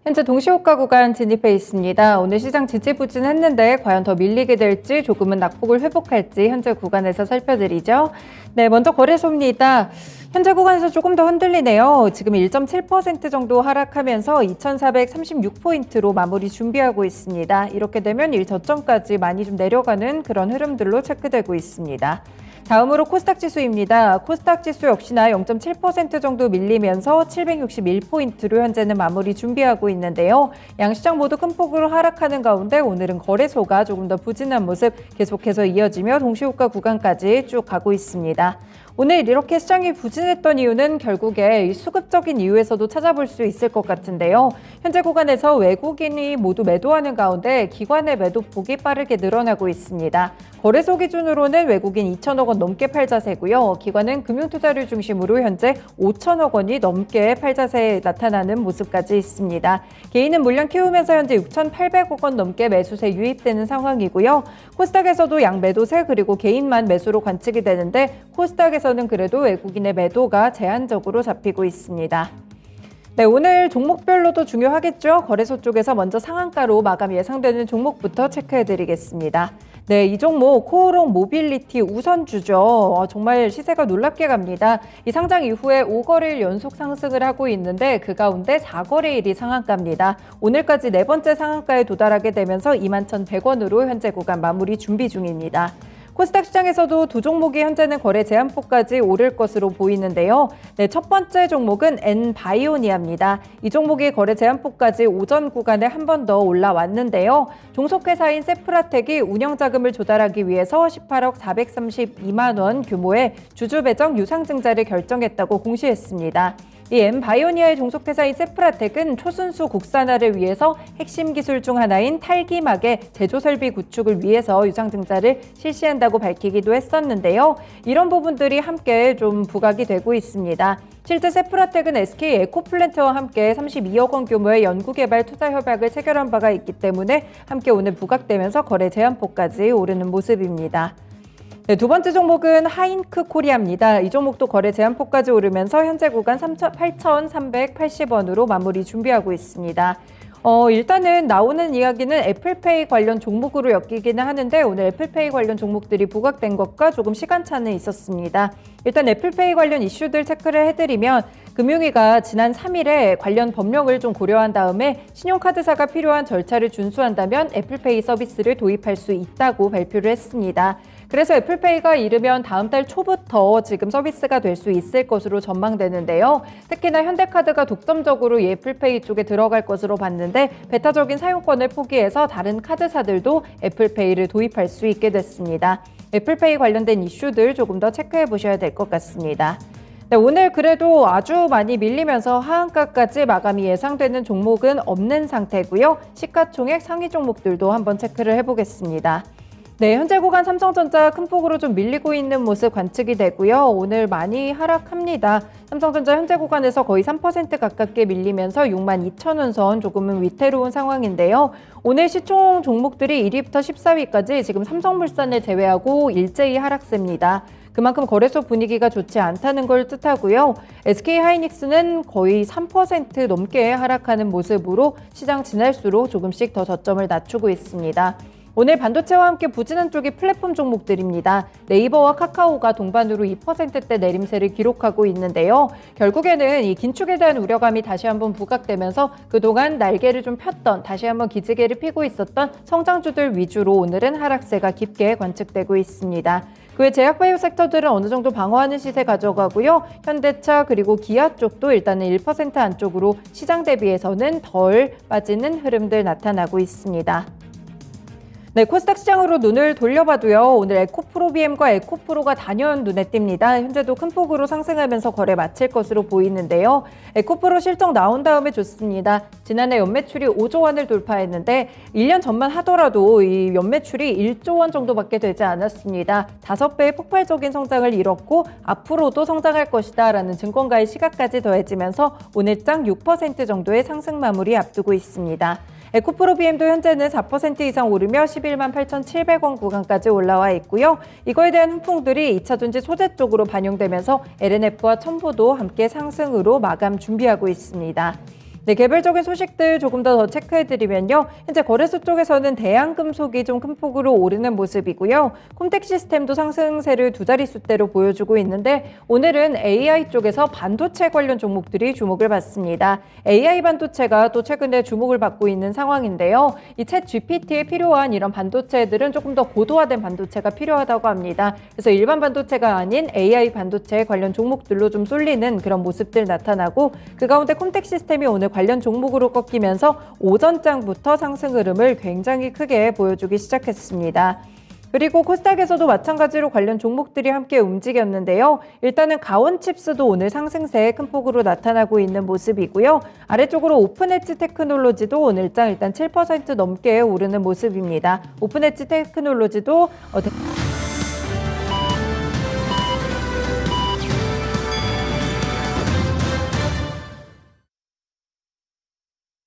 현재 동시호가 구간 진입해 있습니다. 오늘 시장 지지부진했는데 과연 더 밀리게 될지 조금은 낙폭을 회복할지 현재 구간에서 살펴드리죠. 네, 먼저 거래소입니다. 현재 구간에서 조금 더 흔들리네요. 지금 1.7% 정도 하락하면서 2,436포인트로 마무리 준비하고 있습니다. 이렇게 되면 일 저점까지 많이 좀 내려가는 그런 흐름들로 체크되고 있습니다. 다음으로 코스닥 지수입니다. 코스닥 지수 역시나 0.7% 정도 밀리면서 761포인트로 현재는 마무리 준비하고 있는데요. 양시장 모두 큰 폭으로 하락하는 가운데 오늘은 거래소가 조금 더 부진한 모습 계속해서 이어지며 동시호가 구간까지 쭉 가고 있습니다. 오늘 이렇게 시장이 부진했던 이유는 결국에 수급적인 이유에서도 찾아볼 수 있을 것 같은데요. 현재 구간에서 외국인이 모두 매도하는 가운데 기관의 매도폭이 빠르게 늘어나고 있습니다. 거래소 기준으로는 외국인 2천억 원 넘게 팔자세고요. 기관은 금융투자를 중심으로 현재 5천억 원이 넘게 팔자세에 나타나는 모습까지 있습니다. 개인은 물량 키우면서 현재 6,800억 원 넘게 매수세 유입되는 상황이고요. 코스닥에서도 양매도세 그리고 개인만 매수로 관측이 되는데 코스닥에서는 그래도 외국인의 매도가 제한적으로 잡히고 있습니다. 네, 오늘 종목별로도 중요하겠죠. 거래소 쪽에서 먼저 상한가로 마감 예상되는 종목부터 체크해드리겠습니다. 네, 이 종목 코오롱 모빌리티 우선주죠. 정말 시세가 놀랍게 갑니다. 이 상장 이후에 5거래일 연속 상승을 하고 있는데 그 가운데 4거래일이 상한가입니다. 오늘까지 네 번째 상한가에 도달하게 되면서 21,100원으로 현재 구간 마무리 준비 중입니다. 코스닥 시장에서도 두 종목이 현재는 거래 제한폭까지 오를 것으로 보이는데요. 네, 첫 번째 종목은 엔바이오니아입니다. 이 종목이 거래 제한폭까지 오전 구간에 한 번 더 올라왔는데요. 종속회사인 세프라텍이 운영자금을 조달하기 위해서 18억 432만 원 규모의 주주 배정 유상증자를 결정했다고 공시했습니다. 이 엔바이오니아의 종속회사인 세프라텍은 초순수 국산화를 위해서 핵심 기술 중 하나인 탈기막의 제조 설비 구축을 위해서 유상증자를 실시한다고 밝히기도 했었는데요. 이런 부분들이 함께 좀 부각이 되고 있습니다. 실제 세프라텍은 SK 에코플랜트와 함께 32억 원 규모의 연구개발 투자 협약을 체결한 바가 있기 때문에 함께 오늘 부각되면서 거래 제한폭까지 오르는 모습입니다. 네, 두 번째 종목은 하인크 코리아입니다. 이 종목도 거래 제한폭까지 오르면서 현재 구간 8,380원으로 마무리 준비하고 있습니다. 일단은 나오는 이야기는 애플페이 관련 종목으로 엮이기는 하는데 오늘 애플페이 관련 종목들이 부각된 것과 조금 시간차는 있었습니다. 일단 애플페이 관련 이슈들 체크를 해드리면 금융위가 지난 3일에 관련 법령을 좀 고려한 다음에 신용카드사가 필요한 절차를 준수한다면 애플페이 서비스를 도입할 수 있다고 발표를 했습니다. 그래서 애플페이가 이르면 다음 달 초부터 지금 서비스가 될 수 있을 것으로 전망되는데요. 특히나 현대카드가 독점적으로 이 애플페이 쪽에 들어갈 것으로 봤는데 배타적인 사용권을 포기해서 다른 카드사들도 애플페이를 도입할 수 있게 됐습니다. 애플페이 관련된 이슈들 조금 더 체크해 보셔야 될 것 같습니다. 네, 오늘 그래도 아주 많이 밀리면서 하한가까지 마감이 예상되는 종목은 없는 상태고요. 시가총액 상위 종목들도 한번 체크를 해보겠습니다. 네, 현재 구간 삼성전자 큰 폭으로 좀 밀리고 있는 모습 관측이 되고요. 오늘 많이 하락합니다. 삼성전자 현재 구간에서 거의 3% 가깝게 밀리면서 62,000원 선 조금은 위태로운 상황인데요. 오늘 시총 종목들이 1위부터 14위까지 지금 삼성물산을 제외하고 일제히 하락세입니다. 그만큼 거래소 분위기가 좋지 않다는 걸 뜻하고요. SK하이닉스는 거의 3% 넘게 하락하는 모습으로 시장 지날수록 조금씩 더 저점을 낮추고 있습니다. 오늘 반도체와 함께 부진한 쪽이 플랫폼 종목들입니다. 네이버와 카카오가 동반으로 2%대 내림세를 기록하고 있는데요. 결국에는 이 긴축에 대한 우려감이 다시 한번 부각되면서 그동안 날개를 좀 폈던, 다시 한번 기지개를 피고 있었던 성장주들 위주로 오늘은 하락세가 깊게 관측되고 있습니다. 그 외 제약바이오 섹터들은 어느 정도 방어하는 시세 가져가고요. 현대차 그리고 기아 쪽도 일단은 1% 안쪽으로 시장 대비해서는 덜 빠지는 흐름들 나타나고 있습니다. 네, 코스닥 시장으로 눈을 돌려봐도요. 오늘 에코프로비엠과 에코프로가 단연 눈에 띕니다. 현재도 큰 폭으로 상승하면서 거래 마칠 것으로 보이는데요. 에코프로 실적 나온 다음에 좋습니다. 지난해 연매출이 5조 원을 돌파했는데 1년 전만 하더라도 이 연매출이 1조 원 정도밖에 되지 않았습니다. 5배의 폭발적인 성장을 이뤘고 앞으로도 성장할 것이다 라는 증권가의 시각까지 더해지면서 오늘장 6% 정도의 상승 마무리 앞두고 있습니다. 에코프로비엠도 현재는 4% 이상 오르며 11만 8,700원 구간까지 올라와 있고요. 이거에 대한 훈풍들이 2차전지 소재 쪽으로 반영되면서 LNF와 첨보도 함께 상승으로 마감 준비하고 있습니다. 네, 개별적인 소식들 조금 더 체크해드리면요. 현재 거래소 쪽에서는 대양금속이 좀 큰 폭으로 오르는 모습이고요. 콤텍 시스템도 상승세를 두 자릿수대로 보여주고 있는데 오늘은 AI 쪽에서 반도체 관련 종목들이 주목을 받습니다. AI 반도체가 또 최근에 주목을 받고 있는 상황인데요. 이 챗 GPT에 필요한 이런 반도체들은 조금 더 고도화된 반도체가 필요하다고 합니다. 그래서 일반 반도체가 아닌 AI 반도체 관련 종목들로 좀 쏠리는 그런 모습들 나타나고 그 가운데 콤텍 시스템이 오늘 관련 종목으로 꺾이면서 오전장부터 상승 흐름을 굉장히 크게 보여주기 시작했습니다. 그리고 코스닥에서도 마찬가지로 관련 종목들이 함께 움직였는데요. 일단은 가온칩스도 오늘 상승세에 큰 폭으로 나타나고 있는 모습이고요. 아래쪽으로 오픈엣지 테크놀로지도 오늘장 일단 7% 넘게 오르는 모습입니다. 오픈엣지 테크놀로지도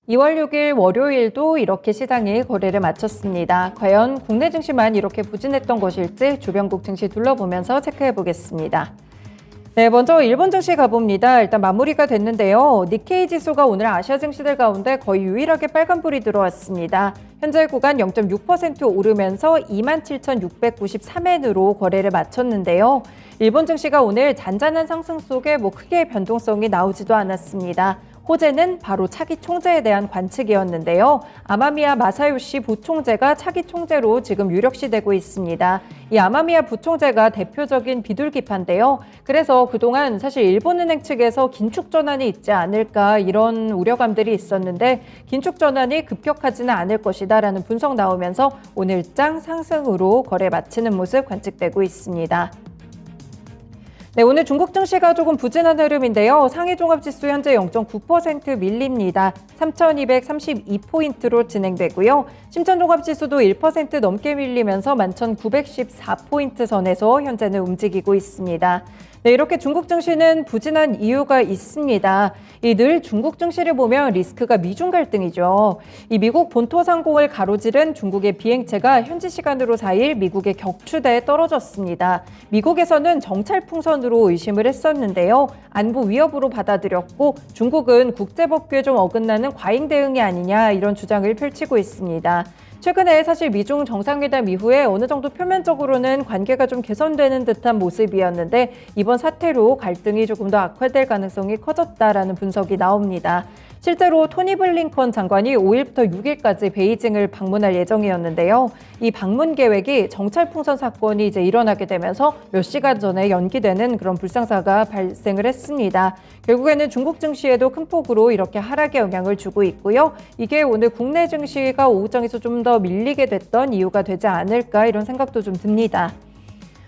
2월 6일 월요일도 이렇게 시장이 거래를 마쳤습니다. 과연 국내 증시만 이렇게 부진했던 것일지 주변국 증시 둘러보면서 체크해 보겠습니다. 네, 먼저 일본 증시 가봅니다. 일단 마무리가 됐는데요. 니케이 지수가 오늘 아시아 증시들 가운데 거의 유일하게 빨간불이 들어왔습니다. 현재 구간 0.6% 오르면서 27,693엔으로 거래를 마쳤는데요. 일본 증시가 오늘 잔잔한 상승 속에 크게 변동성이 나오지도 않았습니다. 호재는 바로 차기 총재에 대한 관측이었는데요. 아마미야 마사요시 부총재가 차기 총재로 지금 유력시되고 있습니다. 이 아마미야 부총재가 대표적인 비둘기파인데요. 그래서 그동안 사실 일본은행 측에서 긴축 전환이 있지 않을까 이런 우려감들이 있었는데 긴축 전환이 급격하지는 않을 것이다라는 분석 나오면서 오늘장 상승으로 거래 마치는 모습 관측되고 있습니다. 네, 오늘 중국 증시가 조금 부진한 흐름인데요. 상해 종합지수 현재 0.9% 밀립니다. 3,232포인트로 진행되고요. 심천 종합지수도 1% 넘게 밀리면서 11,914포인트 선에서 현재는 움직이고 있습니다. 네, 이렇게 중국 증시는 부진한 이유가 있습니다. 늘 중국 증시를 보면 리스크가 미중 갈등이죠. 이 미국 본토 상공을 가로지른 중국의 비행체가 현지 시간으로 4일 미국의 격추대에 떨어졌습니다. 미국에서는 정찰 풍선으로 의심을 했었는데요. 안보 위협으로 받아들였고 중국은 국제법규에 좀 어긋나는 과잉 대응이 아니냐 이런 주장을 펼치고 있습니다. 최근에 사실 미중 정상회담 이후에 어느 정도 표면적으로는 관계가 좀 개선되는 듯한 모습이었는데 이번 사태로 갈등이 조금 더 악화될 가능성이 커졌다라는 분석이 나옵니다. 실제로 토니 블링컨 장관이 5일부터 6일까지 베이징을 방문할 예정이었는데요. 이 방문 계획이 정찰 풍선 사건이 이제 일어나게 되면서 몇 시간 전에 연기되는 그런 불상사가 발생을 했습니다. 결국에는 중국 증시에도 큰 폭으로 이렇게 하락에 영향을 주고 있고요. 이게 오늘 국내 증시가 오후장에서 좀 더 밀리게 됐던 이유가 되지 않을까 이런 생각도 좀 듭니다.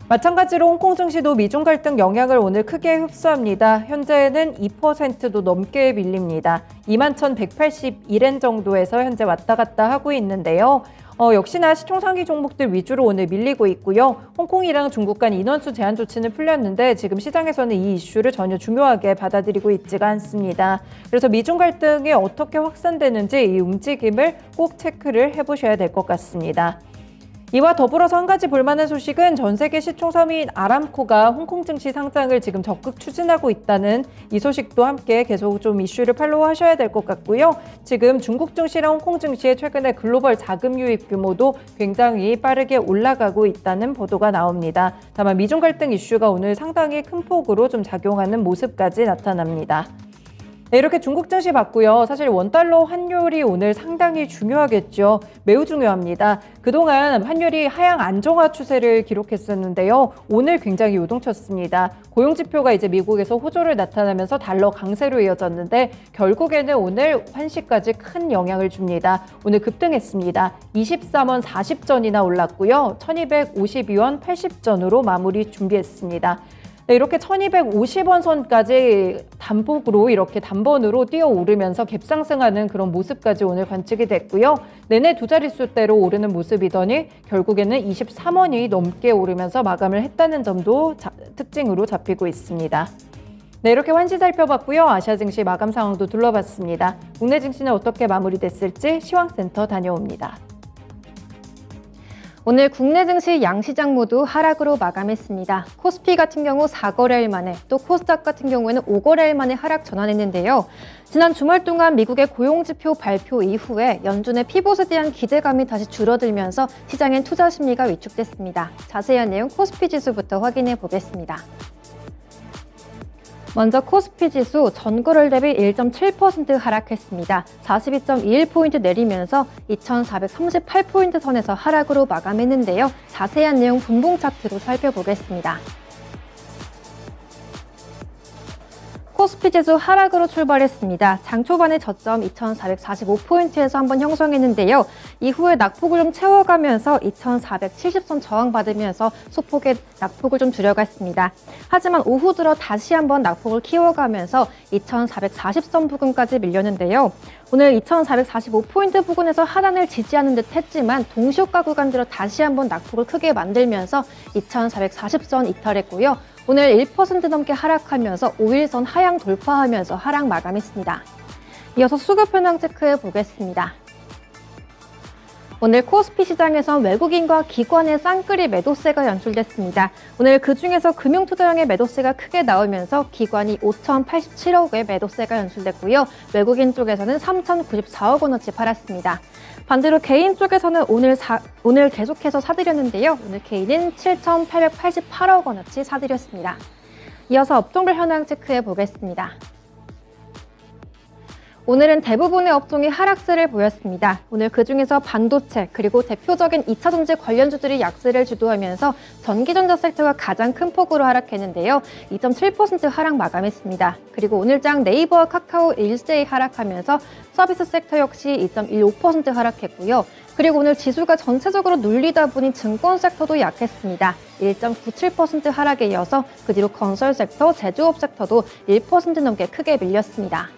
마찬가지로 홍콩 증시도 미중 갈등 영향을 오늘 크게 흡수합니다. 현재는 2%도 넘게 밀립니다. 21,181엔 정도에서 현재 왔다 갔다 하고 있는데요. 역시나 시총 상위 종목들 위주로 오늘 밀리고 있고요. 홍콩이랑 중국 간 인원수 제한 조치는 풀렸는데 지금 시장에서는 이 이슈를 전혀 중요하게 받아들이고 있지가 않습니다. 그래서 미중 갈등이 어떻게 확산되는지 이 움직임을 꼭 체크를 해보셔야 될 것 같습니다. 이와 더불어서 한 가지 볼만한 소식은 전 세계 시총 3위인 아람코가 홍콩 증시 상장을 지금 적극 추진하고 있다는 이 소식도 함께 계속 좀 이슈를 팔로우하셔야 될 것 같고요. 지금 중국 증시랑 홍콩 증시의 최근에 글로벌 자금 유입 규모도 굉장히 빠르게 올라가고 있다는 보도가 나옵니다. 다만 미중 갈등 이슈가 오늘 상당히 큰 폭으로 좀 작용하는 모습까지 나타납니다. 네, 이렇게 중국 증시 봤고요. 사실 원달러 환율이 오늘 상당히 중요하겠죠. 매우 중요합니다. 그동안 환율이 하향 안정화 추세를 기록했었는데요. 오늘 굉장히 요동쳤습니다. 고용지표가 이제 미국에서 호조를 나타나면서 달러 강세로 이어졌는데 결국에는 오늘 환시까지 큰 영향을 줍니다. 오늘 급등했습니다. 23원 40전이나 올랐고요. 1252원 80전으로 마무리 준비했습니다. 네, 이렇게 1250원 선까지 단폭으로 이렇게 단번으로 뛰어오르면서 갭상승하는 그런 모습까지 오늘 관측이 됐고요. 내내 두 자릿수대로 오르는 모습이더니 결국에는 23원이 넘게 오르면서 마감을 했다는 점도 특징으로 잡히고 있습니다. 네, 이렇게 환시 살펴봤고요. 아시아 증시 마감 상황도 둘러봤습니다. 국내 증시는 어떻게 마무리됐을지 시황센터 다녀옵니다. 오늘 국내 증시 양시장 모두 하락으로 마감했습니다. 코스피 같은 경우 4거래일 만에, 또 코스닥 같은 경우에는 5거래일 만에 하락 전환했는데요. 지난 주말 동안 미국의 고용지표 발표 이후에 연준의 피봇에 대한 기대감이 다시 줄어들면서 시장엔 투자 심리가 위축됐습니다. 자세한 내용 코스피 지수부터 확인해 보겠습니다. 먼저 코스피 지수 전거래일 대비 1.7% 하락했습니다. 42.21포인트 내리면서 2,438포인트 선에서 하락으로 마감했는데요. 자세한 내용 분봉 차트로 살펴보겠습니다. 코스피 지수 하락으로 출발했습니다. 장 초반에 저점 2,445포인트에서 한번 형성했는데요. 이후에 낙폭을 좀 채워가면서 2,470선 저항받으면서 소폭의 낙폭을 좀 줄여갔습니다. 하지만 오후 들어 다시 한번 낙폭을 키워가면서 2,440선 부근까지 밀렸는데요. 오늘 2,445포인트 부근에서 하단을 지지하는 듯 했지만 동시효과 구간 들어 다시 한번 낙폭을 크게 만들면서 2,440선 이탈했고요. 오늘 1% 넘게 하락하면서 5일선 하향 돌파하면서 하락 마감했습니다. 이어서 수급 현황 체크해 보겠습니다. 오늘 코스피 시장에선 외국인과 기관의 쌍끌이 매도세가 연출됐습니다. 오늘 그중에서 금융투자형의 매도세가 크게 나오면서 기관이 5,087억의 매도세가 연출됐고요. 외국인 쪽에서는 3,094억 원어치 팔았습니다. 반대로 개인 쪽에서는 오늘 계속해서 사들였는데요. 오늘 개인은 7,888억 원어치 사들였습니다. 이어서 업종별 현황 체크해 보겠습니다. 오늘은 대부분의 업종이 하락세를 보였습니다. 오늘 그중에서 반도체 그리고 대표적인 2차전지 관련주들이 약세를 주도하면서 전기전자 섹터가 가장 큰 폭으로 하락했는데요. 2.7% 하락 마감했습니다. 그리고 오늘장 네이버와 카카오 일제히 하락하면서 서비스 섹터 역시 2.15% 하락했고요. 그리고 오늘 지수가 전체적으로 눌리다 보니 증권 섹터도 약했습니다. 1.97% 하락에 이어서 그 뒤로 건설 섹터, 제조업 섹터도 1% 넘게 크게 밀렸습니다.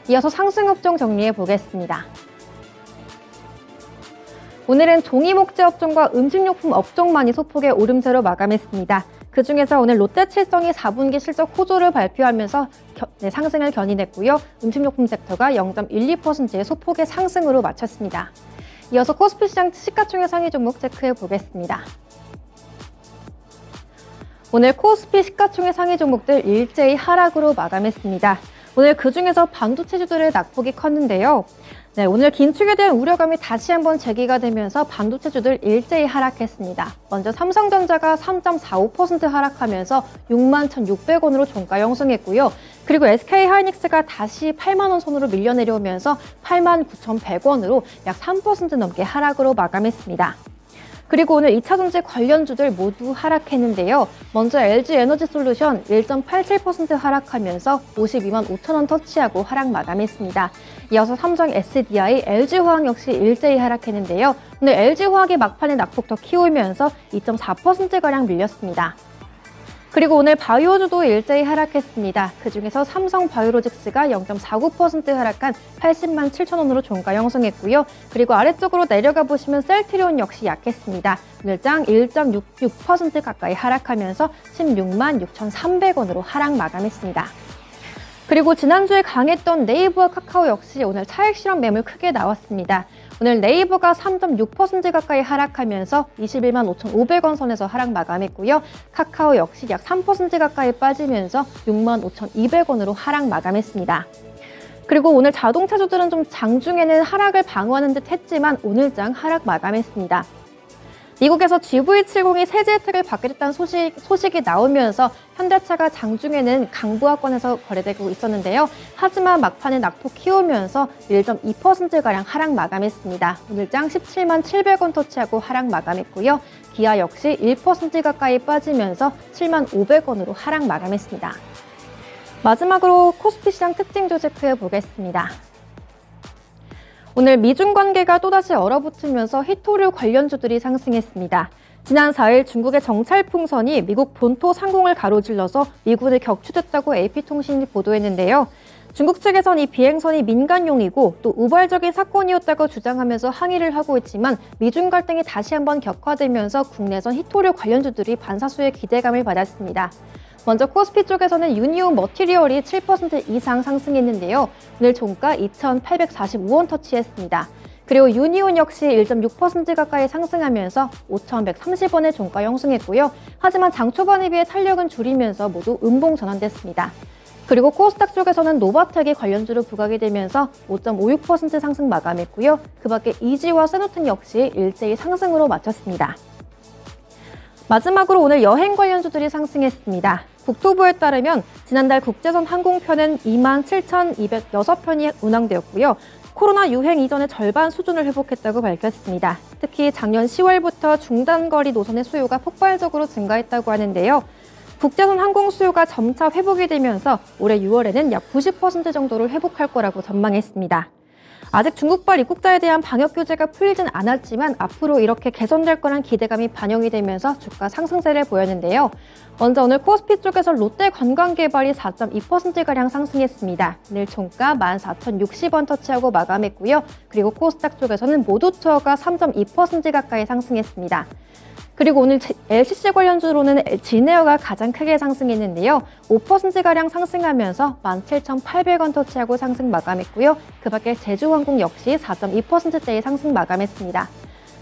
이어서 상승업종 정리해 보겠습니다. 오늘은 종이목재 업종과 음식료품 업종만이 소폭의 오름세로 마감했습니다. 그중에서 오늘 롯데칠성이 4분기 실적 호조를 발표하면서 상승을 견인했고요. 음식료품 섹터가 0.12%의 소폭의 상승으로 마쳤습니다. 이어서 코스피 시장 시가총액 상위 종목 체크해 보겠습니다. 오늘 코스피 시가총액 상위 종목들 일제히 하락으로 마감했습니다. 오늘 그중에서 반도체주들의 낙폭이 컸는데요. 오늘 긴축에 대한 우려감이 다시 한번 제기가 되면서 반도체주들 일제히 하락했습니다. 먼저 삼성전자가 3.45% 하락하면서 61,600원으로 종가 형성했고요. 그리고 SK하이닉스가 다시 8만 원 선으로 밀려 내려오면서 89,100원으로 약 3% 넘게 하락으로 마감했습니다. 그리고 오늘 2차전지 관련주들 모두 하락했는데요. 먼저 LG에너지솔루션 1.87% 하락하면서 52만 5천 원 터치하고 하락 마감했습니다. 이어서 삼성 SDI, LG화학 역시 일제히 하락했는데요. 오늘 LG화학이 막판에 낙폭 더 키우면서 2.4%가량 밀렸습니다. 그리고 오늘 바이오주도 일제히 하락했습니다. 그중에서 삼성바이오로직스가 0.49% 하락한 80만 7천 원으로 종가 형성했고요. 그리고 아래쪽으로 내려가 보시면 셀트리온 역시 약했습니다. 오늘장 1.66% 가까이 하락하면서 16만 6,300원으로 하락 마감했습니다. 그리고 지난주에 강했던 네이버와 카카오 역시 오늘 차익 실현 매물 크게 나왔습니다. 오늘 네이버가 3.6% 가까이 하락하면서 21만 5,500원 선에서 하락 마감했고요. 카카오 역시 약 3% 가까이 빠지면서 6만 5,200원으로 하락 마감했습니다. 그리고 오늘 자동차주들은 좀 장중에는 하락을 방어하는 듯 했지만 오늘장 하락 마감했습니다. 미국에서 GV70이 세제 혜택을 받게 됐다는 소식이 나오면서 현대차가 장중에는 강부하권에서 거래되고 있었는데요. 하지만 막판에 낙폭 키우면서 1.2%가량 하락 마감했습니다. 오늘장 17만 700원 터치하고 하락 마감했고요. 기아 역시 1% 가까이 빠지면서 7만 500원으로 하락 마감했습니다. 마지막으로 코스피 시장 특징주 체크해 보겠습니다. 오늘 미중 관계가 또다시 얼어붙으면서 히토류 관련주들이 상승했습니다. 지난 4일 중국의 정찰풍선이 미국 본토 상공을 가로질러서 미군을 격추됐다고 AP통신이 보도했는데요. 중국 측에선 이 비행선이 민간용이고 또 우발적인 사건이었다고 주장하면서 항의를 하고 있지만 미중 갈등이 다시 한번 격화되면서 국내선 히토류 관련주들이 반사수의 기대감을 받았습니다. 먼저 코스피 쪽에서는 유니온 머티리얼이 7% 이상 상승했는데요. 오늘 종가 2,845원 터치했습니다. 그리고 유니온 역시 1.6% 가까이 상승하면서 5,130원에 종가 형성했고요. 하지만 장 초반에 비해 탄력은 줄이면서 모두 음봉 전환됐습니다. 그리고 코스닥 쪽에서는 노바텍이 관련주로 부각이 되면서 5.56% 상승 마감했고요. 그 밖에 이지와 세노텐 역시 일제히 상승으로 마쳤습니다. 마지막으로 오늘 여행 관련주들이 상승했습니다. 국토부에 따르면 지난달 국제선 항공편은 27,206편이 운항되었고요. 코로나 유행 이전의 절반 수준을 회복했다고 밝혔습니다. 특히 작년 10월부터 중단거리 노선의 수요가 폭발적으로 증가했다고 하는데요. 국제선 항공 수요가 점차 회복이 되면서 올해 6월에는 약 90% 정도를 회복할 거라고 전망했습니다. 아직 중국발 입국자에 대한 방역 규제가 풀리진 않았지만 앞으로 이렇게 개선될 거란 기대감이 반영이 되면서 주가 상승세를 보였는데요. 먼저 오늘 코스피 쪽에서 롯데 관광개발이 4.2%가량 상승했습니다. 오늘 종가 14,060원 터치하고 마감했고요. 그리고 코스닥 쪽에서는 모두투어가 3.2% 가까이 상승했습니다. 그리고 오늘 LCC 관련주로는 진에어가 가장 크게 상승했는데요. 5%가량 상승하면서 17,800원 터치하고 상승 마감했고요. 그 밖에 제주항공 역시 4.2%대의 상승 마감했습니다.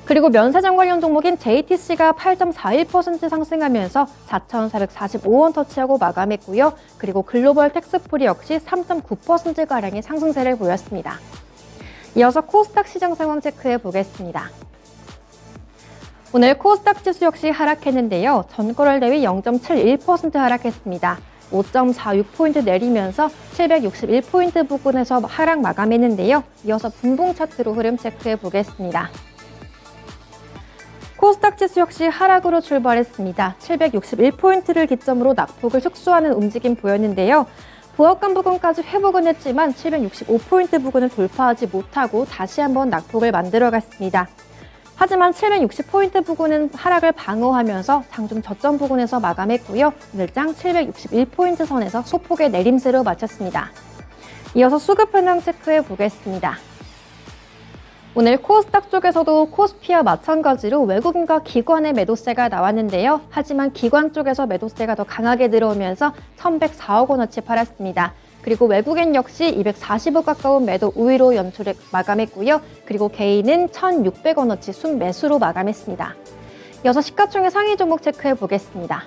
그리고 면세점 관련 종목인 JTC가 8.41% 상승하면서 4,445원 터치하고 마감했고요. 그리고 글로벌 텍스프리 역시 3.9%가량의 상승세를 보였습니다. 이어서 코스닥 시장 상황 체크해 보겠습니다. 오늘 코스닥 지수 역시 하락했는데요. 전거래 대비 0.71% 하락했습니다. 5.46포인트 내리면서 761포인트 부근에서 하락 마감했는데요. 이어서 분봉 차트로 흐름 체크해 보겠습니다. 코스닥 지수 역시 하락으로 출발했습니다. 761포인트를 기점으로 낙폭을 축소하는 움직임 보였는데요. 보합감 부근까지 회복은 했지만 765포인트 부근을 돌파하지 못하고 다시 한번 낙폭을 만들어갔습니다. 하지만 760포인트 부근은 하락을 방어하면서 장중 저점 부근에서 마감했고요. 오늘장 761포인트 선에서 소폭의 내림세로 마쳤습니다. 이어서 수급 현황 체크해 보겠습니다. 오늘 코스닥 쪽에서도 코스피와 마찬가지로 외국인과 기관의 매도세가 나왔는데요. 하지만 기관 쪽에서 매도세가 더 강하게 들어오면서 1,104억 원어치 팔았습니다. 그리고 외국인 역시 240억 가까운 매도 우위로 연초를 마감했고요. 그리고 개인은 1,600원어치 순매수로 마감했습니다. 이어서 시가총액 상위 종목 체크해 보겠습니다.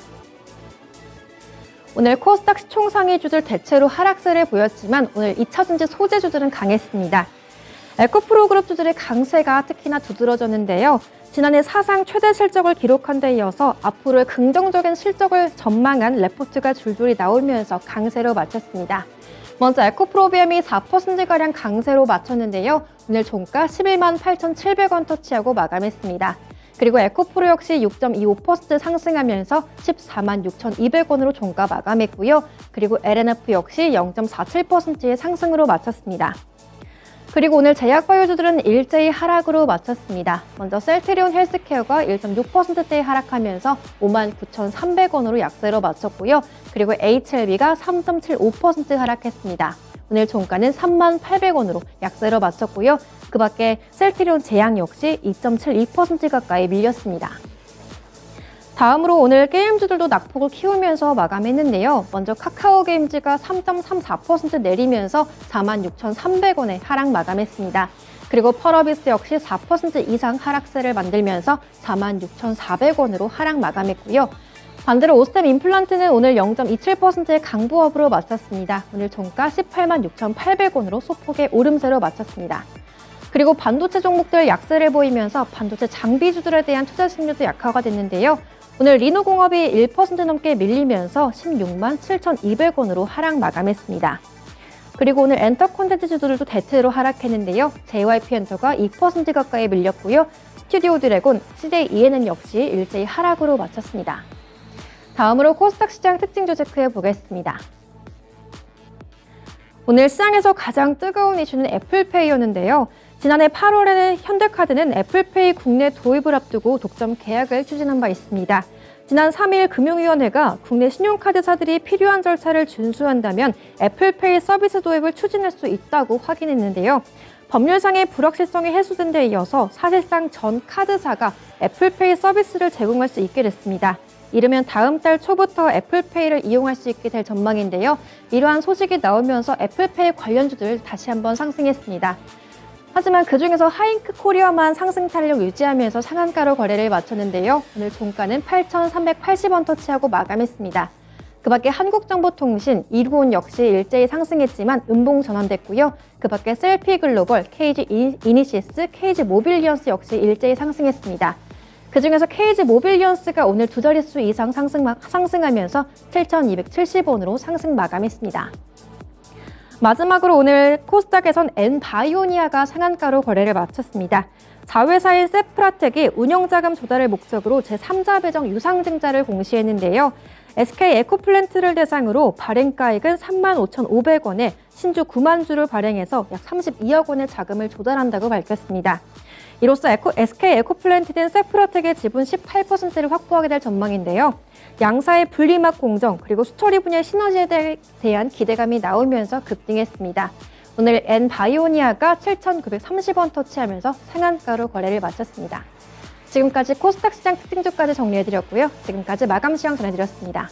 오늘 코스닥 시총 상위주들 대체로 하락세를 보였지만 오늘 2차전지 소재주들은 강했습니다. 에코프로 그룹주들의 강세가 특히나 두드러졌는데요. 지난해 사상 최대 실적을 기록한 데 이어서 앞으로의 긍정적인 실적을 전망한 레포트가 줄줄이 나오면서 강세로 마쳤습니다. 먼저 에코프로비엠이 4%가량 강세로 마쳤는데요. 오늘 종가 11만 8,700원 터치하고 마감했습니다. 그리고 에코프로 역시 6.25% 상승하면서 14만 6,200원으로 종가 마감했고요. 그리고 LNF 역시 0.47%의 상승으로 마쳤습니다. 그리고 오늘 제약바이오주들은 일제히 하락으로 마쳤습니다. 먼저 셀트리온 헬스케어가 1.6%대에 하락하면서 59,300원으로 약세로 마쳤고요. 그리고 HLB가 3.75% 하락했습니다. 오늘 종가는 38,000원으로 약세로 마쳤고요. 그 밖에 셀트리온 제약 역시 2.72% 가까이 밀렸습니다. 다음으로 오늘 게임주들도 낙폭을 키우면서 마감했는데요. 먼저 카카오게임즈가 3.34% 내리면서 46,300원에 하락 마감했습니다. 그리고 펄어비스 역시 4% 이상 하락세를 만들면서 46,400원으로 하락 마감했고요. 반대로 오스템 임플란트는 오늘 0.27%의 강보합으로 마쳤습니다. 오늘 종가 186,800원으로 소폭의 오름세로 마쳤습니다. 그리고 반도체 종목들 약세를 보이면서 반도체 장비주들에 대한 투자 심리도 약화가 됐는데요. 오늘 리노공업이 1% 넘게 밀리면서 16만 7,200원으로 하락 마감했습니다. 그리고 오늘 엔터 콘텐츠주들도 대체로 하락했는데요. JYP 엔터가 2% 가까이 밀렸고요. 스튜디오 드래곤, CJ ENM 역시 일제히 하락으로 마쳤습니다. 다음으로 코스닥 시장 특징주 체크해 보겠습니다. 오늘 시장에서 가장 뜨거운 이슈는 애플페이였는데요. 지난해 8월에는 현대카드는 애플페이 국내 도입을 앞두고 독점 계약을 추진한 바 있습니다. 지난 3일 금융위원회가 국내 신용카드사들이 필요한 절차를 준수한다면 애플페이 서비스 도입을 추진할 수 있다고 확인했는데요. 법률상의 불확실성이 해소된 데 이어서 사실상 전 카드사가 애플페이 서비스를 제공할 수 있게 됐습니다. 이르면 다음 달 초부터 애플페이를 이용할 수 있게 될 전망인데요. 이러한 소식이 나오면서 애플페이 관련주들 다시 한번 상승했습니다. 하지만 그중에서 하잉크 코리아만 상승 탄력 유지하면서 상한가로 거래를 마쳤는데요. 오늘 종가는 8,380원 터치하고 마감했습니다. 그 밖에 한국정보통신, 이루온 역시 일제히 상승했지만 음봉 전환됐고요. 그 밖에 셀피글로벌, KG 이니시스, KG 모빌리언스 역시 일제히 상승했습니다. 그중에서 KG 모빌리언스가 오늘 두 자릿수 이상 상승하면서 7,270원으로 상승 마감했습니다. 마지막으로 오늘 코스닥에선 엔바이오니아가 상한가로 거래를 마쳤습니다. 자회사인 세프라텍이 운영자금 조달을 목적으로 제3자 배정 유상증자를 공시했는데요. SK 에코플랜트를 대상으로 발행가액은 35,500원에 신주 9만 주를 발행해서 약 32억 원의 자금을 조달한다고 밝혔습니다. 이로써 SK 에코플랜트는 세프라텍의 지분 18%를 확보하게 될 전망인데요. 양사의 분리막 공정 그리고 수처리 분야 시너지에 대한 기대감이 나오면서 급등했습니다. 오늘 엔바이오니아가 7,930원 터치하면서 상한가로 거래를 마쳤습니다. 지금까지 코스닥 시장 특징주까지 정리해드렸고요. 지금까지 마감 시황 전해드렸습니다.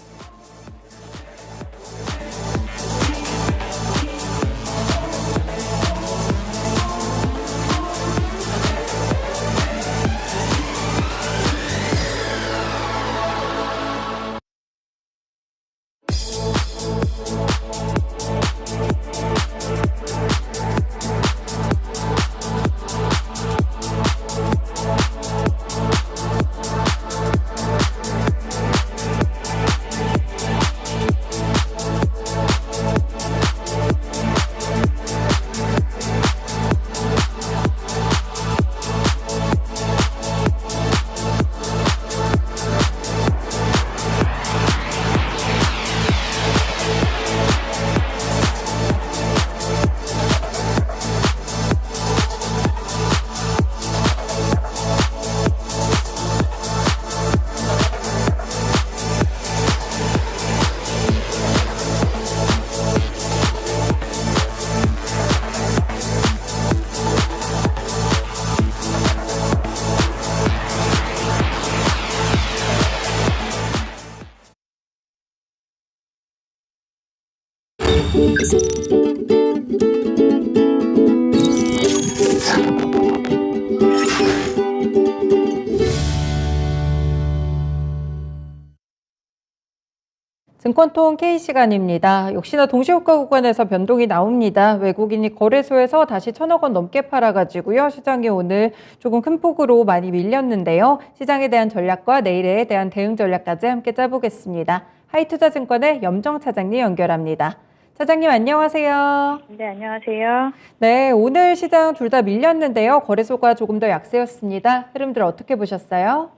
증권통 K시간입니다. 역시나 동시효과 구간에서 변동이 나옵니다. 외국인이 거래소에서 다시 1,000억 원 넘게 팔아가지고요. 시장이 오늘 조금 큰 폭으로 많이 밀렸는데요. 시장에 대한 전략과 내일에 대한 대응 전략까지 함께 짜보겠습니다. 하이투자증권의 염정 차장님 연결합니다. 차장님 안녕하세요. 네, 안녕하세요. 네, 오늘 시장 둘 다 밀렸는데요. 거래소가 조금 더 약세였습니다. 흐름들 어떻게 보셨어요?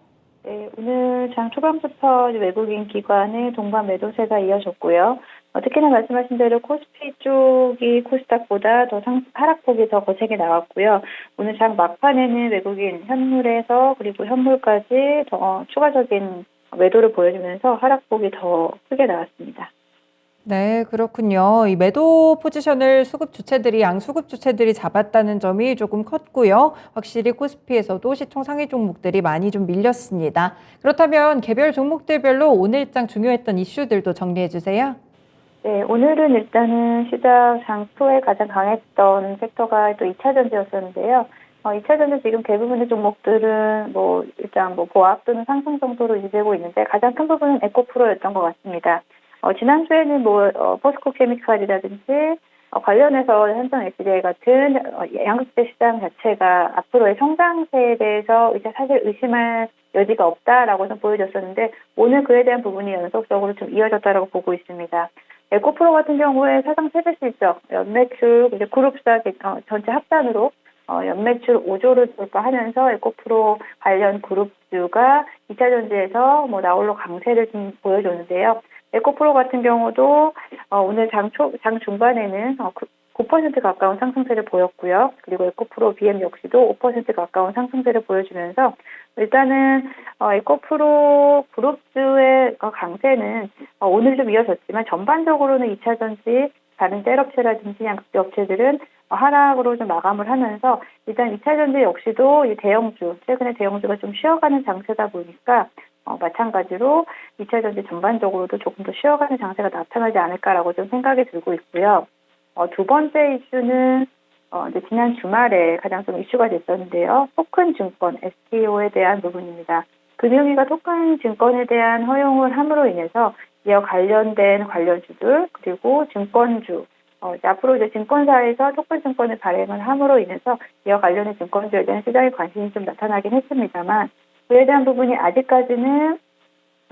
네, 오늘 장 초반부터 외국인 기관의 동반 매도세가 이어졌고요. 특히나 말씀하신 대로 코스피 쪽이 코스닥보다 더 하락폭이 더 거세게 나왔고요. 오늘 장 막판에는 외국인 현물에서 그리고 현물까지 더 추가적인 매도를 보여주면서 하락폭이 더 크게 나왔습니다. 네, 그렇군요. 이 매도 포지션을 양수급 주체들이 잡았다는 점이 조금 컸고요. 확실히 코스피에서도 시총 상위 종목들이 많이 좀 밀렸습니다. 그렇다면 개별 종목들별로 오늘장 중요했던 이슈들도 정리해 주세요. 네, 오늘은 일단은 시장 장초에 가장 강했던 섹터가 또 2차 전지였었는데요. 2차 전지 지금 대부분의 종목들은 일단 보합 또는 상승 정도로 유지되고 있는데 가장 큰 부분은 에코프로였던 것 같습니다. 지난주에는 포스코 케미칼이라든지 관련해서 현장 SDI 같은 양극재 시장 자체가 앞으로의 성장세에 대해서 이제 사실 의심할 여지가 없다라고 좀 보여졌었는데 오늘 그에 대한 부분이 연속적으로 좀 이어졌다라고 보고 있습니다. 에코프로 같은 경우에 사상 최대 실적, 연매출, 이제 그룹사 전체 합산으로 연매출 5조를 돌파하면서 에코프로 관련 그룹주가 2차 전지에서 나홀로 강세를 좀 보여줬는데요. 에코프로 같은 경우도 오늘 장 중반에는 9% 가까운 상승세를 보였고요. 그리고 에코프로 BM 역시도 5% 가까운 상승세를 보여주면서 일단은 에코프로 그룹주의 강세는 오늘 좀 이어졌지만 전반적으로는 2차 전지 다른 셀업체라든지 양극재 업체들은 하락으로 좀 마감을 하면서 일단 2차 전지 역시도 최근에 대형주가 좀 쉬어가는 장세다 보니까 마찬가지로 2차 전지 전반적으로도 조금 더 쉬어가는 장세가 나타나지 않을까라고 좀 생각이 들고 있고요. 두 번째 이슈는 이제 지난 주말에 가장 좀 이슈가 됐었는데요. 토큰 증권, STO에 대한 부분입니다. 금융위가 토큰 증권에 대한 허용을 함으로 인해서 이와 관련된 관련주들 그리고 증권주 이제 앞으로 이제 증권사에서 토큰 증권을 발행을 함으로 인해서 이와 관련된 증권주에 대한 시장의 관심이 좀 나타나긴 했습니다만 그에 대한 부분이 아직까지는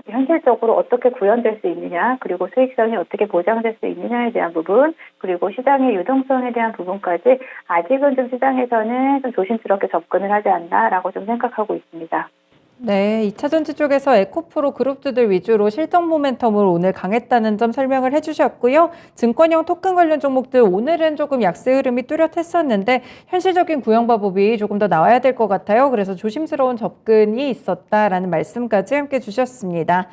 현실적으로 어떻게 구현될 수 있느냐, 그리고 수익성이 어떻게 보장될 수 있느냐에 대한 부분, 그리고 시장의 유동성에 대한 부분까지 아직은 좀 시장에서는 좀 조심스럽게 접근을 하지 않나라고 좀 생각하고 있습니다. 네, 2차전지 쪽에서 에코프로 그룹주들 위주로 실적 모멘텀으로 오늘 강했다는 점 설명을 해주셨고요. 증권형 토큰 관련 종목들 오늘은 조금 약세 흐름이 뚜렷했었는데 현실적인 구형 방법이 조금 더 나와야 될 것 같아요. 그래서 조심스러운 접근이 있었다라는 말씀까지 함께 주셨습니다.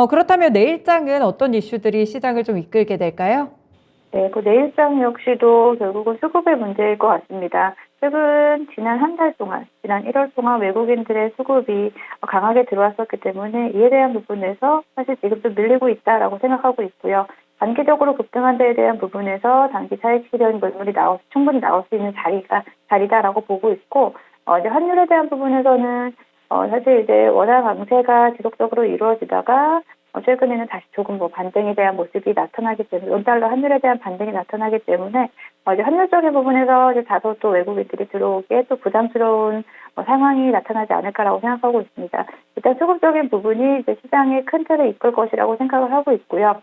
그렇다면 내일장은 어떤 이슈들이 시장을 좀 이끌게 될까요? 네, 그 내일장 역시도 결국은 수급의 문제일 것 같습니다. 최근 지난 한 달 동안, 지난 1월 동안 외국인들의 수급이 강하게 들어왔었기 때문에 이에 대한 부분에서 사실 지금 좀 밀리고 있다라고 생각하고 있고요. 단기적으로 급등한 데에 대한 부분에서 단기 차익 실현 물물이 충분히 나올 수 있는 자리다라고 보고 있고, 이제 환율에 대한 부분에서는 사실 이제 원화 강세가 지속적으로 이루어지다가 최근에는 다시 조금 반등에 대한 모습이 나타나기 때문에 원달러 환율에 대한 반등이 나타나기 때문에 이제 환율적인 부분에서 이제 다소 또 외국인들이 들어오기에 또 부담스러운 상황이 나타나지 않을까라고 생각하고 있습니다. 일단 수급적인 부분이 이제 시장의 큰 틀을 이끌 것이라고 생각을 하고 있고요.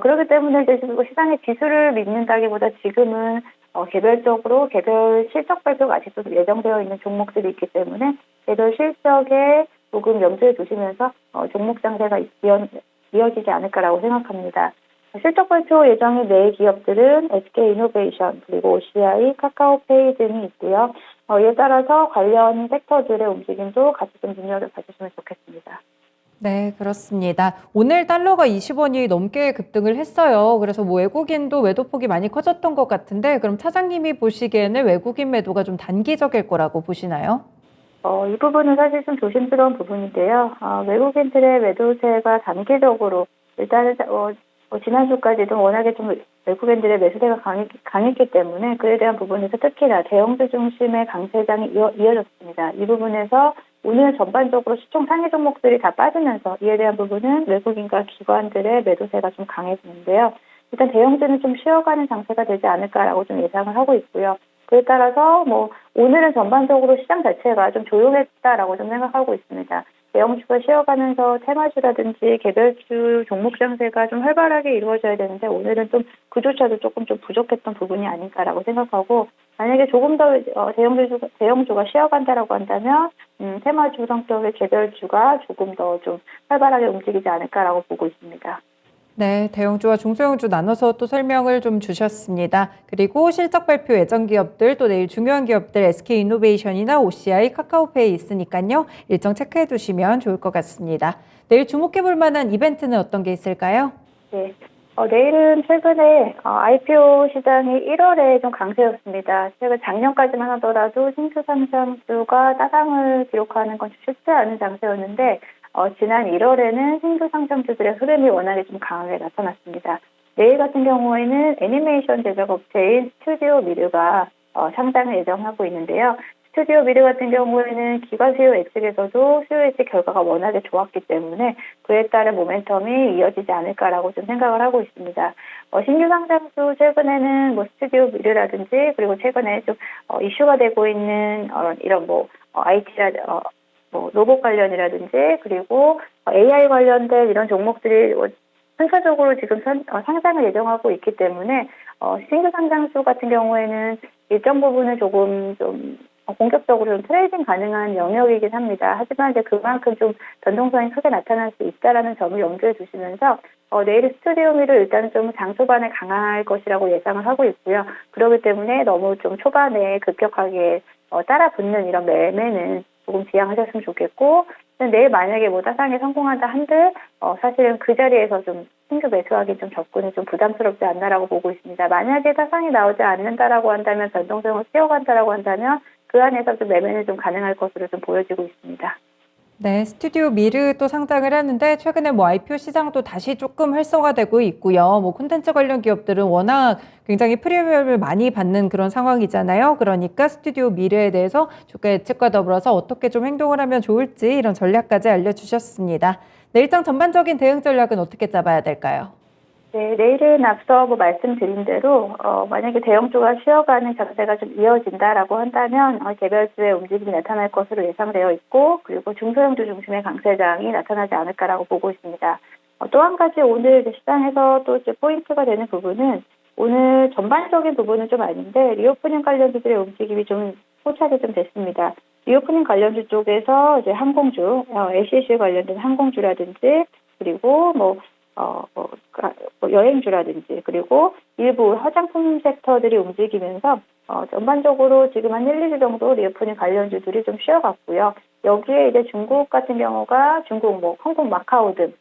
그렇기 때문에 이제 시장의 지수를 믿는다기보다 지금은 개별적으로 개별 실적 발표가 아직도 예정되어 있는 종목들이 있기 때문에 개별 실적에 조금 염두에 두시면서 종목 장세가 이어지지 않을까라고 생각합니다. 실적 발표 예정인 네 기업들은 SK이노베이션, 그리고 OCI, 카카오페이 등이 있고요. 이에 따라서 관련 섹터들의 움직임도 같이 좀 눈여겨 봐주시면 좋겠습니다. 네, 그렇습니다. 오늘 달러가 20원이 넘게 급등을 했어요. 그래서 외국인도 매도폭이 많이 커졌던 것 같은데 그럼 차장님이 보시기에는 외국인 매도가 좀 단기적일 거라고 보시나요? 이 부분은 사실 좀 조심스러운 부분인데요. 외국인들의 매도세가 단기적으로 일단은 지난주까지도 워낙에 좀 외국인들의 매수세가 강했기 때문에 그에 대한 부분에서 특히나 대형주 중심의 강세장이 이어졌습니다. 이 부분에서 오늘 전반적으로 시총 상위 종목들이 다 빠지면서 이에 대한 부분은 외국인과 기관들의 매도세가 좀 강해지는데요. 일단 대형주는 좀 쉬어가는 장세가 되지 않을까라고 좀 예상을 하고 있고요. 그에 따라서 오늘은 전반적으로 시장 자체가 좀 조용했다라고 좀 생각하고 있습니다. 대형주가 쉬어가면서 테마주라든지 개별주 종목 장세가 좀 활발하게 이루어져야 되는데 오늘은 좀 그조차도 조금 좀 부족했던 부분이 아닐까라고 생각하고 만약에 조금 더 대형주가 쉬어간다라고 한다면 테마주 성격의 개별주가 조금 더 좀 활발하게 움직이지 않을까라고 보고 있습니다. 네, 대형주와 중소형주 나눠서 또 설명을 좀 주셨습니다. 그리고 실적 발표 예정 기업들, 또 내일 중요한 기업들 SK이노베이션이나 OCI, 카카오페이 있으니까요. 일정 체크해 두시면 좋을 것 같습니다. 내일 주목해 볼 만한 이벤트는 어떤 게 있을까요? 네. 내일은 최근에 IPO 시장이 1월에 좀 강세였습니다. 최근 작년까지만 하더라도 신규 상장주가 따상을 기록하는 건 쉽지 않은 장세였는데 지난 1월에는 신규 상장주들의 흐름이 워낙에 좀 강하게 나타났습니다. 내일 같은 경우에는 애니메이션 제작 업체인 스튜디오 미르가 상장을 예정하고 있는데요. 스튜디오 미르 같은 경우에는 기관 수요 예측에서도 수요 예측 결과가 워낙에 좋았기 때문에 그에 따른 모멘텀이 이어지지 않을까라고 좀 생각을 하고 있습니다. 신규 상장주 최근에는 스튜디오 미르라든지 그리고 최근에 좀 이슈가 되고 있는 이런 IT라 로봇 관련이라든지 그리고 AI 관련된 이런 종목들이 순차적으로 지금 상장을 예정하고 있기 때문에 신규 상장주 같은 경우에는 일정 부분은 조금 좀 공격적으로 좀 트레이딩 가능한 영역이긴 합니다. 하지만 이제 그만큼 좀 변동성이 크게 나타날 수 있다라는 점을 염두에 두시면서 내일 스튜디오 미를 일단은 좀 장 초반에 강할 것이라고 예상을 하고 있고요. 그렇기 때문에 너무 좀 초반에 급격하게 따라 붙는 이런 매매는 조금 지양하셨으면 좋겠고 내일 만약에 따상에 성공한다 한들 사실은 그 자리에서 좀 신규 매수하기 좀 접근이 좀 부담스럽지 않나라고 보고 있습니다. 만약에 타상이 나오지 않는다라고 한다면 변동성을 키워간다라고 한다면 그 안에서 좀 매매는 좀 가능할 것으로 좀 보여지고 있습니다. 네, 스튜디오 미르 또 상장을 하는데 최근에 뭐 IPO 시장도 다시 조금 활성화되고 있고요. 뭐 콘텐츠 관련 기업들은 워낙 굉장히 프리미엄을 많이 받는 그런 상황이잖아요. 그러니까 스튜디오 미르에 대해서 주가 예측과 더불어서 어떻게 좀 행동을 하면 좋을지 이런 전략까지 알려주셨습니다. 네, 일정 전반적인 대응 전략은 어떻게 짜봐야 될까요? 네, 내일은 앞서 뭐 말씀드린 대로 만약에 대형주가 쉬어가는 장세가 좀 이어진다라고 한다면 개별주의 움직임이 나타날 것으로 예상되어 있고, 그리고 중소형주 중심의 강세장이 나타나지 않을까라고 보고 있습니다. 또 한 가지 오늘 이제 시장에서 또 이제 포인트가 되는 부분은, 오늘 전반적인 부분은 좀 아닌데 리오프닝 관련주들의 움직임이 좀 포착이 좀 됐습니다. 리오프닝 관련주 쪽에서 이제 항공주, LCC 관련된 항공주라든지, 그리고 여행주라든지, 그리고 일부 화장품 섹터들이 움직이면서 전반적으로 지금 한 1, 2주 정도 리오프닝 관련주들이 좀 쉬어갔고요. 여기에 이제 중국 같은 경우가 중국 홍콩, 마카오 등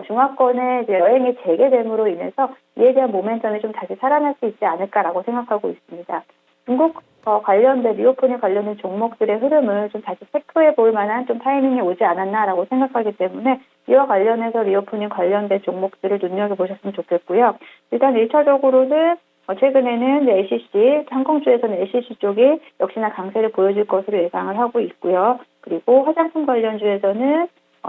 중화권의 이제 여행이 재개됨으로 인해서 이에 대한 모멘텀이 좀 다시 살아날 수 있지 않을까라고 생각하고 있습니다. 중국 관련된 리오프닝 관련된 종목들의 흐름을 좀 다시 체크해 볼 만한 좀 타이밍이 오지 않았나라고 생각하기 때문에 이와 관련해서 리오프닝 관련된 종목들을 눈여겨보셨으면 좋겠고요. 일단 1차적으로는 최근에는 LCC, 항공주에서는 LCC 쪽이 역시나 강세를 보여줄 것으로 예상을 하고 있고요. 그리고 화장품 관련주에서는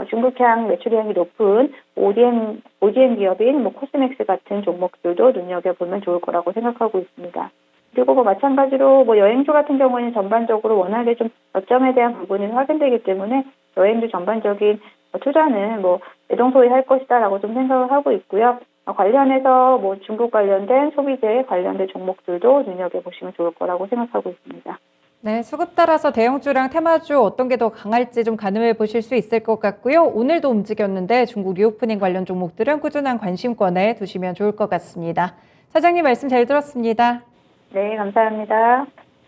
중국향 매출량이 높은 ODM 기업인 코스맥스 같은 종목들도 눈여겨보면 좋을 거라고 생각하고 있습니다. 그리고 마찬가지로 여행주 같은 경우는 전반적으로 워낙에 좀 저점에 대한 부분이 확인되기 때문에 여행주 전반적인 투자는 대동소이 할 것이다라고 좀 생각을 하고 있고요. 관련해서 중국 관련된 소비재 관련된 종목들도 눈여겨보시면 좋을 거라고 생각하고 있습니다. 네, 수급 따라서 대형주랑 테마주 어떤 게 더 강할지 좀 가늠해 보실 수 있을 것 같고요. 오늘도 움직였는데 중국 리오프닝 관련 종목들은 꾸준한 관심권에 두시면 좋을 것 같습니다. 사장님 말씀 잘 들었습니다. 네, 감사합니다.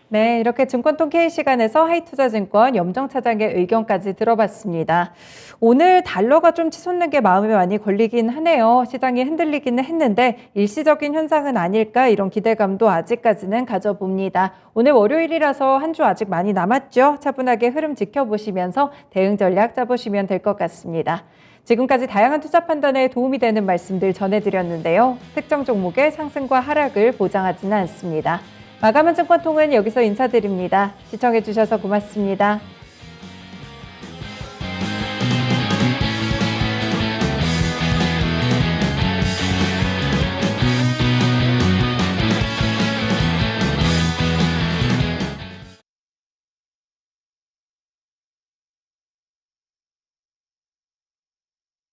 네, 이렇게 증권통 K시간에서 하이투자증권 염정 차장의 의견까지 들어봤습니다. 오늘 달러가 좀 치솟는 게 마음에 많이 걸리긴 하네요. 시장이 흔들리기는 했는데 일시적인 현상은 아닐까 이런 기대감도 아직까지는 가져봅니다. 오늘 월요일이라서 한 주 아직 많이 남았죠. 차분하게 흐름 지켜보시면서 대응 전략 짜보시면 될 것 같습니다. 지금까지 다양한 투자 판단에 도움이 되는 말씀들 전해드렸는데요. 특정 종목의 상승과 하락을 보장하지는 않습니다. 마감한 증권통은 여기서 인사드립니다. 시청해주셔서 고맙습니다.